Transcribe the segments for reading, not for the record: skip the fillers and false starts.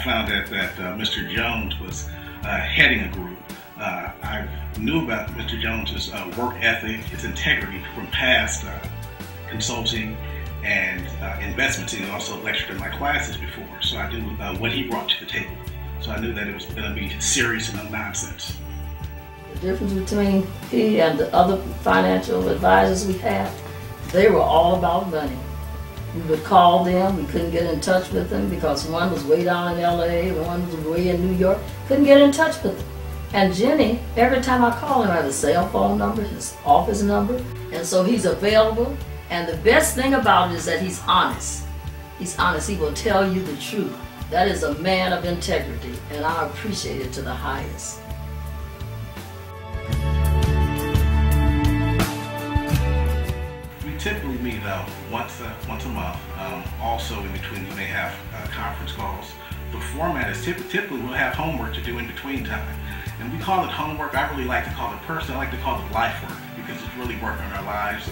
found out that Mr. Jones was heading a group. I knew about Mr. Jones's work ethic, his integrity from past consulting and investments. He also lectured in my classes before, so I knew what he brought to the table. So I knew that it was going to be serious and no nonsense. The difference between he and the other financial advisors we had, they were all about money. We would call them, we couldn't get in touch with them because one was way down in LA, one was way in New York, couldn't get in touch with them. And Jenny, every time I call him, I have a cell phone number, his office number, and so he's available. And the best thing about it is that he's honest. He's honest, he will tell you the truth. That is a man of integrity, and I appreciate it to the highest. We typically meet once a month. Also, in between, we may have conference calls. The format is typically we'll have homework to do in between time. And we call it homework. I really like to call it personal. I like to call it life work because it's really work on our lives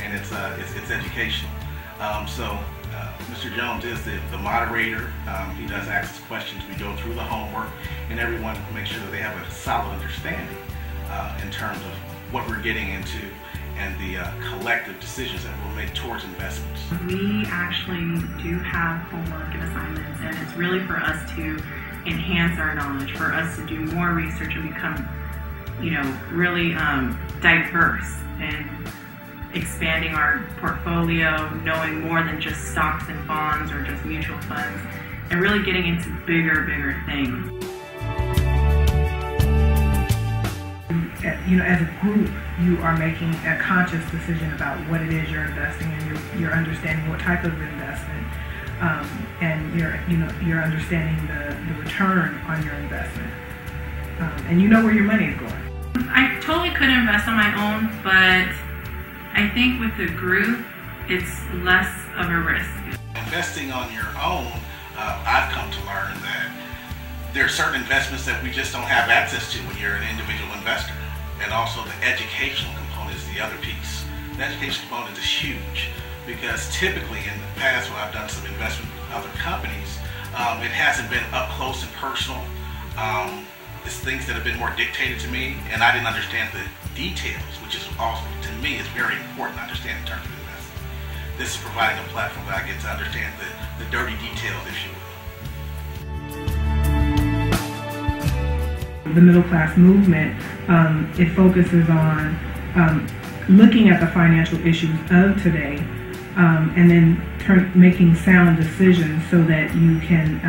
and it's educational. Mr. Jones is the moderator. He does ask us questions. We go through the homework, and everyone makes sure that they have a solid understanding in terms of what we're getting into and the collective decisions that we'll make towards investments. We actually do have homework and assignments, and it's really for us to enhance our knowledge, for us to do more research and become, really diverse and expanding our portfolio, knowing more than just stocks and bonds or just mutual funds, and really getting into bigger things. As a group, you are making a conscious decision about what it is you're investing in. You're understanding what type of investment, and you're understanding the return on your investment, and you know where your money is going. I totally could invest on my own, but I think with the group, it's less of a risk. Investing on your own, I've come to learn that there are certain investments that we just don't have access to when you're an individual investor. And also the educational component is the other piece. The educational component is huge because typically in the past when I've done some investment with other companies, it hasn't been up close and personal. It's things that have been more dictated to me, and I didn't understand the details, which is also, to me, is very important to understand in terms of investing. This is providing a platform that I get to understand the dirty details, if you will. The Middleclass Movement, it focuses on looking at the financial issues of today and then making sound decisions so that you can,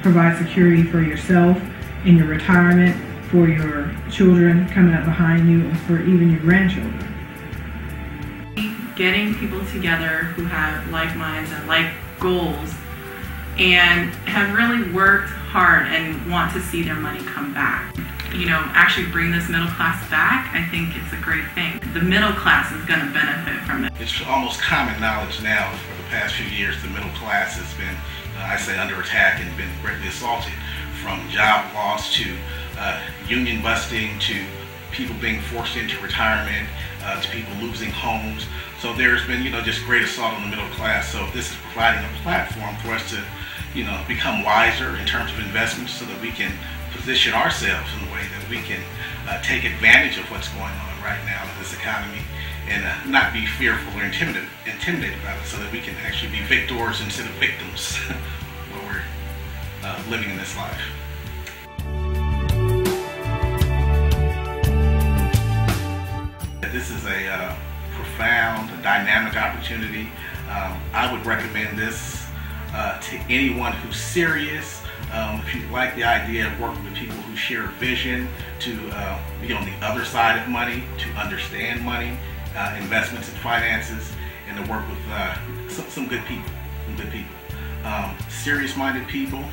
provide security for yourself in your retirement, for your children coming up behind you, and for even your grandchildren. Getting people together who have like minds and like goals and have really worked hard and want to see their money come back. Actually bring this middle class back, I think it's a great thing. The middle class is going to benefit from it. It's almost common knowledge now for the past few years the middle class has been, under attack and been greatly assaulted, from job loss to union busting to people being forced into retirement, to people losing homes. So there's been, just great assault on the middle class. So this is providing a platform for us to, become wiser in terms of investments so that we can position ourselves in a way that we can take advantage of what's going on right now in this economy and not be fearful or intimidated about it, so that we can actually be victors instead of victims while we're living in this life. This is a profound, dynamic opportunity. I would recommend this to anyone who's serious. If you like the idea of working with people who share a vision to be on the other side of money, to understand money, investments and finances, and to work with some good people, serious-minded people.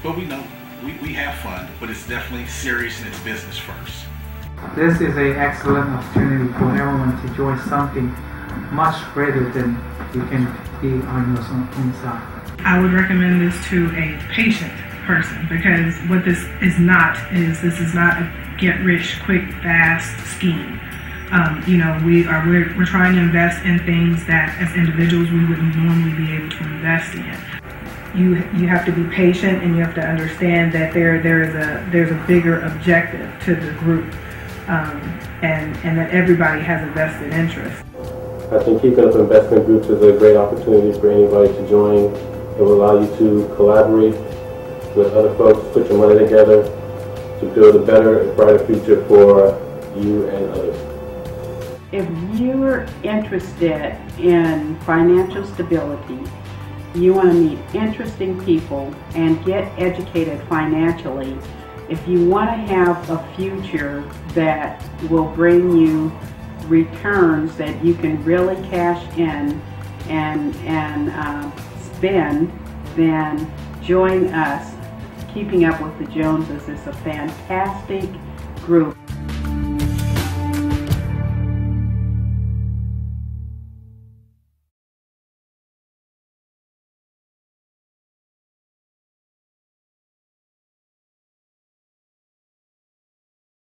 But we have fun, but it's definitely serious and it's business first. This is an excellent opportunity for everyone to join something much greater than you can be on your own side. I would recommend this to a patient person, because what this is not a get-rich-quick, fast scheme. We're trying to invest in things that as individuals we wouldn't normally be able to invest in. you have to be patient, and you have to understand that there's a bigger objective to the group, and that everybody has a vested interest. I think keeping up investment groups is a great opportunity for anybody to join. It will allow you to collaborate with other folks, put your money together to build a better and brighter future for you and others. If you're interested in financial stability, you want to meet interesting people and get educated financially, if you want to have a future that will bring you returns that you can really cash in and spend, then join us. Keeping Up with the Joneses is a fantastic group.